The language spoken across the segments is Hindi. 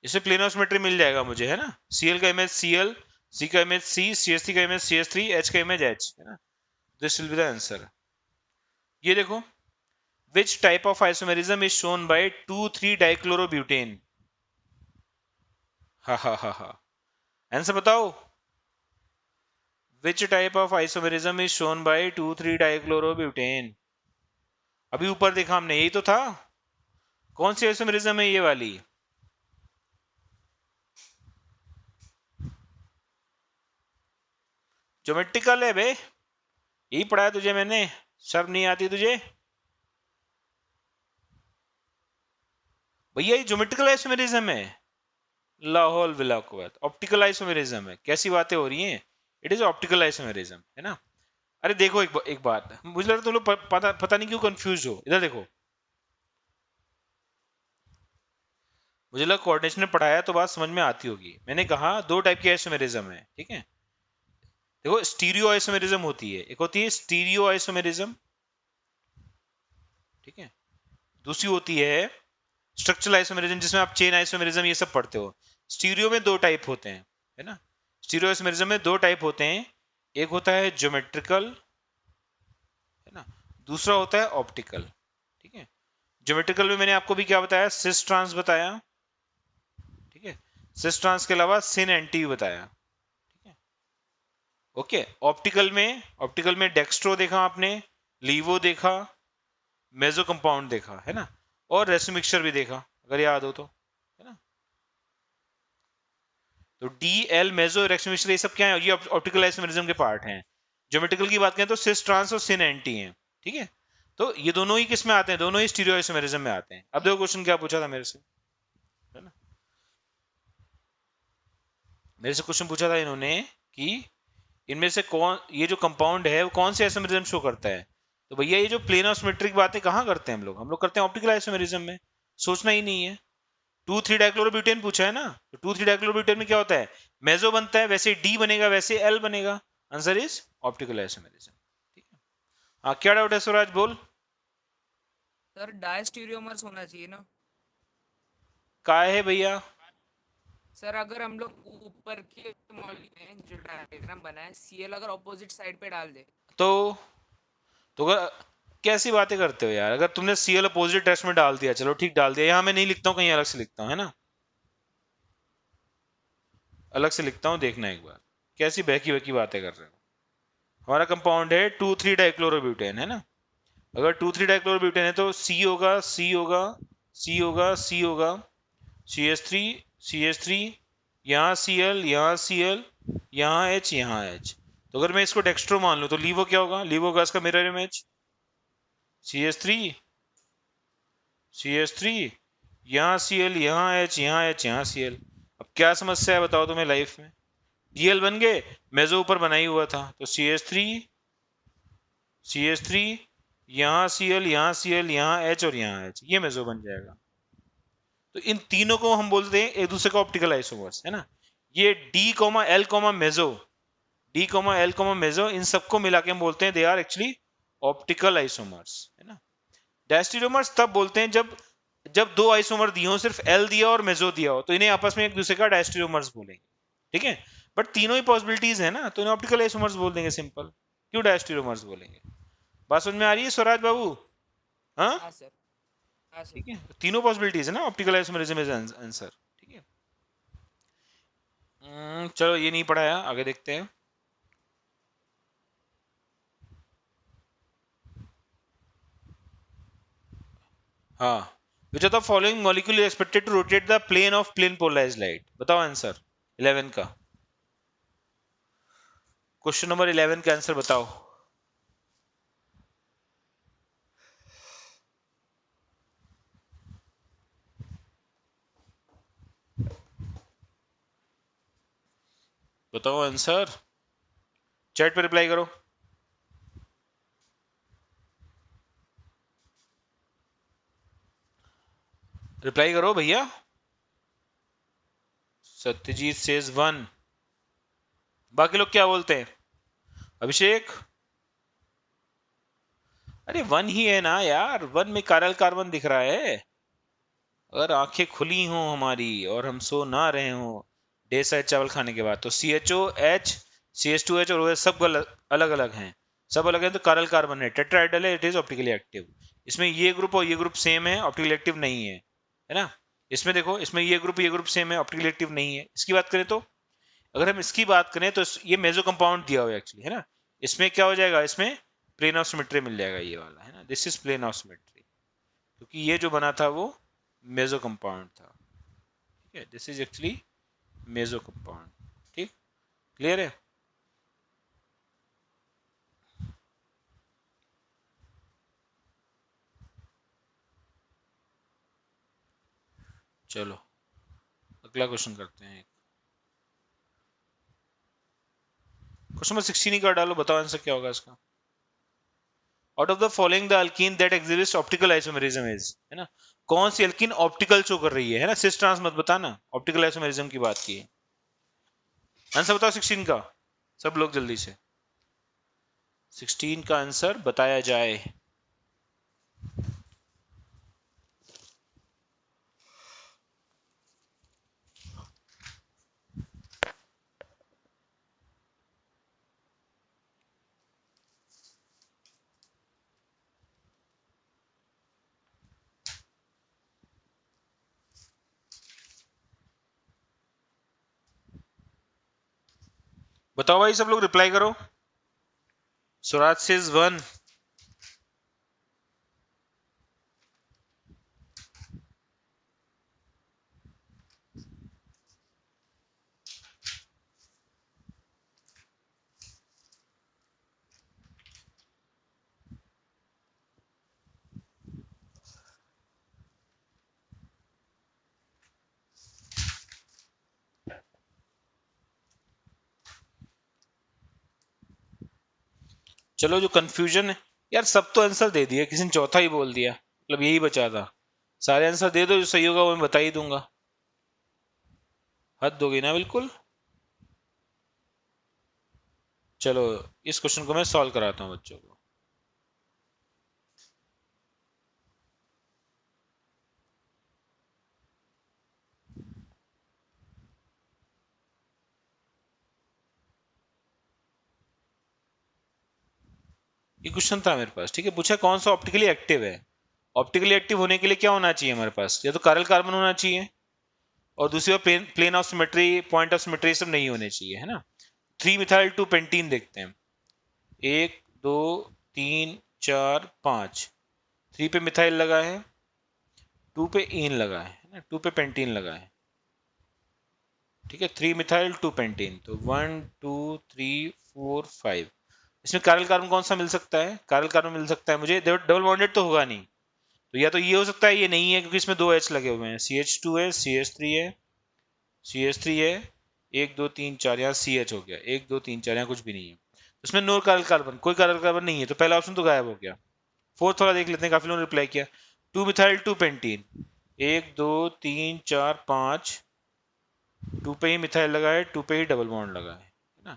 इसमें प्लेन ऑफ सिमेट्री मिल जाएगा मुझे, है ना। Cl का इमेज Cl, C का इमेज C, CH3 का इमेज CH3, H का इमेज H, है ना। This will be the answer. ये देखो, which type of isomerism is shown by 2,3 dichlorobutane? हा हा हा हा, आंसर बताओ। which type of isomerism is shown by 2,3 dichlorobutane? अभी ऊपर देखा हमने, यही तो था। कौन सी आइसोमेरिज्म है ये वाली? ज्योमेट्रिकल है बे, यही पढ़ाया तुझे मैंने, शर्म नहीं आती तुझे? भैया ये ज्योमेट्रिकल आइसोमेरिज्म है। Lahaul villa Kuwait, optical isomerism है, कैसी बातें हो रही हैं। इट इज ऑप्टिकल आइसोमेरिज्म, है ना। अरे देखो एक बात, मुझे लगता है तुम लोग पता नहीं क्यों कंफ्यूज हो। इधर देखो, मुझे लगा कोऑर्डिनेशन में पढ़ाया तो बात समझ में आती होगी। मैंने कहा दो टाइप की आइसोमेरिज्म है, ठीक है। देखो, स्टीरियो आइसोमेरिज्म होती है, एक होती है स्टीरियो आइसोमेरिज्म, ठीक है। दूसरी होती है स्ट्रक्चरल आइसोमेरिज्म, जिसमें आप चेन आइसोमेरिज्म ये सब पढ़ते हो। स्टीरियो में दो टाइप होते हैं, है ना। स्टीरियो आइसोमेरिज्म में दो टाइप होते हैं, एक होता है ज्योमेट्रिकल, है ना, दूसरा होता है ऑप्टिकल, ठीक है। ज्योमेट्रिकल में मैंने आपको भी क्या बताया, सिस ट्रांस बताया, ठीक है। सिस ट्रांस के अलावा सिन एंटी बताया, ठीक है। ओके, ऑप्टिकल में डेक्स्ट्रो देखा आपने, लीवो देखा, मेजो कंपाउंड देखा, है ना, और रेसियो मिक्सचर भी देखा, अगर याद हो तो, है ना। तो डी एल मेजो रेसियो मिक्सचर ये सब क्या है, ये ऑप्टिकल आइसोमेरिज्म के पार्ट हैं। ज्योमेट्रिकल की बात करें तो सिस ट्रांस और सिन एंटी हैं, ठीक है। तो ये दोनों ही किस में आते हैं, दोनों ही स्टीरियो आइसोमेरिज्म में आते हैं। अब देखो क्वेश्चन क्या पूछा था मेरे से, है ना। मेरे से क्वेश्चन पूछा था इन्होंने कि इनमें से कौन, ये जो कंपाउंड है वो कौन से आइसोमेरिज्म शो करता है। तो भैया ये जो प्लेन ऑफ सिमेट्रिक बातें कहाँ करते हैं हम लोग करते हैं ऑप्टिकल आइसोमेरिज्म में। सोचना ही नहीं है। 2,3 डाइक्लोरोब्यूटेन पूछा है ना, तो 2,3 डाइक्लोरोब्यूटेन में क्या होता है, मेजो बनता है, वैसे डी बनेगा, वैसे एल बनेगा। आंसर इज ऑप्टिकल आइसोमेरिज्म, ठीक है। हाँ, क्या डाउट है स्वराज, बोल। सर डायस्टीरियोमर्स होना चाहिए ना। का है भैया? सर अगर हम लोग ऊपर के मॉलिक्यूल में जो डायग्राम बना है, सीएल अगर ऑपोजिट साइड पे डाल दे। तो अगर, कैसी बातें करते हो यार, अगर तुमने सीएल अपोजिट टेस्ट में डाल दिया, चलो ठीक डाल दिया, यहाँ मैं नहीं लिखता हूँ, कहीं अलग से लिखता हूँ, है ना। अलग से लिखता हूँ, देखना एक बार, कैसी बहकी बहकी बातें कर रहे हो। हमारा कंपाउंड है 2,3 डाइक्लोरोब्यूटेन, है ना। अगर 2,3 डाइक्लोरोब्यूटेन है तो सी होगा, सी होगा, सी होगा, सी होगा, CH3, CH3, यहाँ Cl, यहाँ Cl, यहाँ H, यहाँ H। तो अगर मैं इसको डेक्स्ट्रो मान लूँ तो लीवो क्या होगा, लीवो होगा इसका मिरर इमेज CH3, CH3, यहाँ Cl, यहाँ H, यहाँ H, यहाँ Cl। अब क्या समस्या है बताओ तुम्हें लाइफ में। Dl बन गए, मेजो ऊपर बना ही हुआ था, तो CH3, CH3, यहाँ Cl, यहाँ Cl, यहाँ H और यहाँ H, ये मेजो बन जाएगा। तो इन तीनों को हम बोलते हैं एक दूसरे का ऑप्टिकल आइसोमर्स, है ना। ये D comma L comma meso, D comma L comma meso, इन सबको मिला के हम बोलते हैं they are actually optical isomers, है ना। डायस्टेरियोमर्स तब बोलते हैं जब जब दो आइसोमर दिए हो, सिर्फ एल दिया और मेजो दिया हो, तो इन्हें आपस में एक दूसरे का डायस्टेरियोमर्स बोलेंगे, ठीक है। बट तीनों ही पॉसिबिलिटीज है ना, तो इन्हें ऑप्टिकल आइसोमर्स बोल देंगे, सिंपल। क्यों डायस्टेरियोमर्स बोलेंगे? बात समझ में आ रही है स्वराज बाबू? हाँ, हाँ सर। हाँ सर। ठीक है, तीनों पॉसिबिलिटीज है ना, ऑप्टिकल आइसोमरिज्म इज आंसर, ठीक है। चलो ये नहीं पढ़ाया, आगे देखते हैं। हाँ, which of the following molecule is expected to rotate the plane of plane polarized light? बताओ आंसर 11 का, क्वेश्चन नंबर 11 का आंसर बताओ। बताओ आंसर, चैट पे रिप्लाई करो, रिप्लाई करो भैया। सत्यजीत सेज 1, बाकी लोग क्या बोलते हैं? अभिषेक, अरे 1 ही है ना यार, 1 में कारल कार्बन दिख रहा है। अगर आंखें खुली हों हमारी और हम सो ना रहे हों ढेर सारे चावल खाने के बाद, तो CHOH, CH2H और OH सब अलग अलग हैं, सब अलग हैं, तो कारल कार्बन है, टेट्राहेड्रल है, इट इज ऑप्टिकली एक्टिव। इसमें ये ग्रुप और ये ग्रुप सेम है, ऑप्टिकली एक्टिव नहीं है ना। इसमें देखो, इसमें ये ग्रुप सेम है, ऑप्टिकली एक्टिव नहीं है। इसकी बात करें तो, अगर हम इसकी बात करें तो ये मेजो कंपाउंड दिया हुआ है एक्चुअली, है ना। इसमें क्या हो जाएगा, इसमें प्लेन ऑफ सिमेट्री मिल जाएगा ये वाला, है ना, this is plane of symmetry, क्योंकि ये जो बना था वो मेजो कंपाउंड था। ठीक है, this is actually meso compound. ठीक, क्लियर है। चलो अगला क्वेश्चन करते हैं। क्वेश्चन नंबर 16 ही कर डालो, बताओ आंसर क्या होगा इसका। Out of the following the alkyne that exhibits optical isomerism is, है ना, कौन सी अल्कीन ऑप्टिकल शो कर रही है ना, सिस ट्रांस मत बताना, ऑप्टिकल आइसोमेरिज्म की बात की है। आंसर बताओ 16 का, सब लोग जल्दी से 16 का आंसर बताया जाए। बताओ भाई, सब लोग रिप्लाई करो। स्वराज सेज 1। चलो, जो कंफ्यूजन है यार, सब तो आंसर दे दिया, किसी ने चौथा ही बोल दिया, मतलब यही बचा था। सारे आंसर दे दो, जो सही होगा वो मैं बता ही दूंगा। हद हो गई ना बिल्कुल। चलो इस क्वेश्चन को मैं सॉल्व कराता हूँ बच्चों को। ये क्वेश्चन था मेरे पास, ठीक है, पूछा कौन सा ऑप्टिकली एक्टिव है। ऑप्टिकली एक्टिव होने के लिए क्या होना चाहिए हमारे पास, या तो कारल कार्बन होना चाहिए, और दूसरी बार plane plane of symmetry, point of symmetry सब नहीं होने चाहिए, है ना। 3 मिथाइल 2 पेंटीन देखते हैं। 1 2 3 4 5, 3 पे मिथाइल लगा है, 2 पे ईन लगा है ना, 2 पे पेंटीन लगा है। ठीक है, 3 मिथाइल 2 पेंटीन, तो 1 2 3 4 5। इसमें कारल कार्बन कौन सा मिल सकता है, कारल कार्बन मिल सकता है मुझे, डबल बॉन्डेड तो होगा नहीं, तो या तो ये हो सकता है, ये नहीं है क्योंकि इसमें 2 H लगे हुए हैं, CH2 है, CH3 है, CH3 है, 1 2 3 4, यहाँ CH हो गया, 1 2 3 4, यहाँ कुछ भी नहीं है, तो इसमें नो कारल कार्बन, कोई कारल कार्बन नहीं है, तो पहला ऑप्शन तो गायब हो गया। फोर्थ वाला देख लेते हैं, काफी लोगों ने रिप्लाई किया। 2 मिथाइल 2 पेंटीन, 1 2 3 4 5, 2 पे ही मिथाइल लगा है, 2 पे ही डबल बॉन्ड लगा है ना।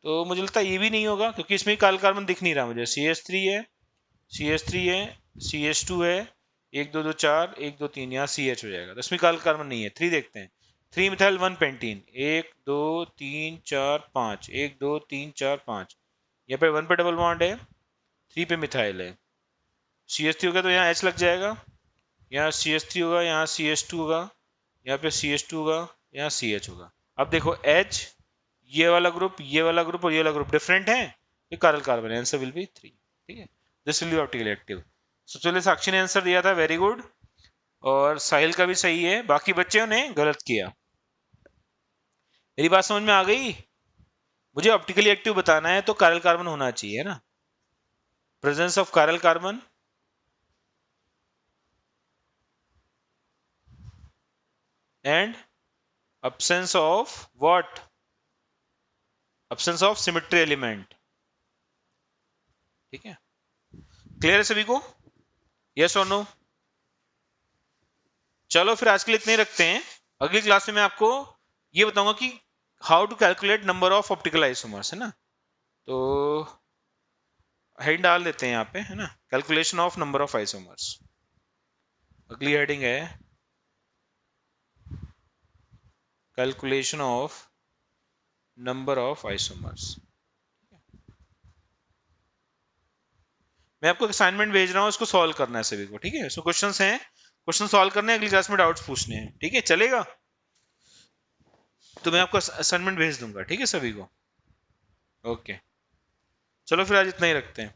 तो मुझे लगता है ये भी नहीं होगा, क्योंकि इसमें कारल कार्बन दिख नहीं रहा मुझे, CH3 है, CH3 है, CH2 है, 1 2 2 4 1 2 3, यहाँ CH हो जाएगा, तो इसमें कारल कार्बन नहीं है। 3 देखते हैं, 3 मिथाइल 1 पेंटीन, 1 2 3 4 5, 1 2 3 4 5, यहाँ पे 1 पे डबल बॉन्ड है, 3 पे मिथाइल है, CH3 होगा तो यहाँ H लग जाएगा, यहाँ CH3 होगा, यहाँ CH2 होगा, यहाँ पे CH2 होगा, यहाँ CH होगा। अब देखो H, ये वाला ग्रुप, ये वाला ग्रुप और ये वाला ग्रुप डिफरेंट है, ये कारल कार्बन है, आंसर विल बी 3। ठीक है, this will be optically active. So चलिए, साक्षी ने आंसर दिया था, वेरी गुड, और साहिल का भी सही है, बाकी बच्चों ने गलत किया। मेरी बात समझ में आ गई। मुझे ऑप्टिकली एक्टिव बताना है तो कारल कार्बन होना चाहिए, है ना, प्रेजेंस ऑफ कारल carbon and absence of what, absence of symmetry element। ठीक है, क्लियर है सभी को, यस और नो। चलो फिर आज के लिए इतने ही रखते हैं, अगली क्लास में मैं आपको ये बताऊंगा कि how to calculate number of optical isomers, है ना। तो हेडिंग डाल देते हैं यहाँ पे, है ना, calculation of number of isomers, अगली हेडिंग है calculation of number of isomers. मैं आपको असाइनमेंट भेज रहा हूँ, इसको सॉल्व करना है सभी को, ठीक है। सो क्वेश्चंस हैं, क्वेश्चन सॉल्व करने हैं, अगली क्लास में डाउट्स पूछने हैं, ठीक है, चलेगा। तो मैं आपको असाइनमेंट भेज दूंगा, ठीक है सभी को। ओके, चलो फिर आज इतना ही रखते हैं।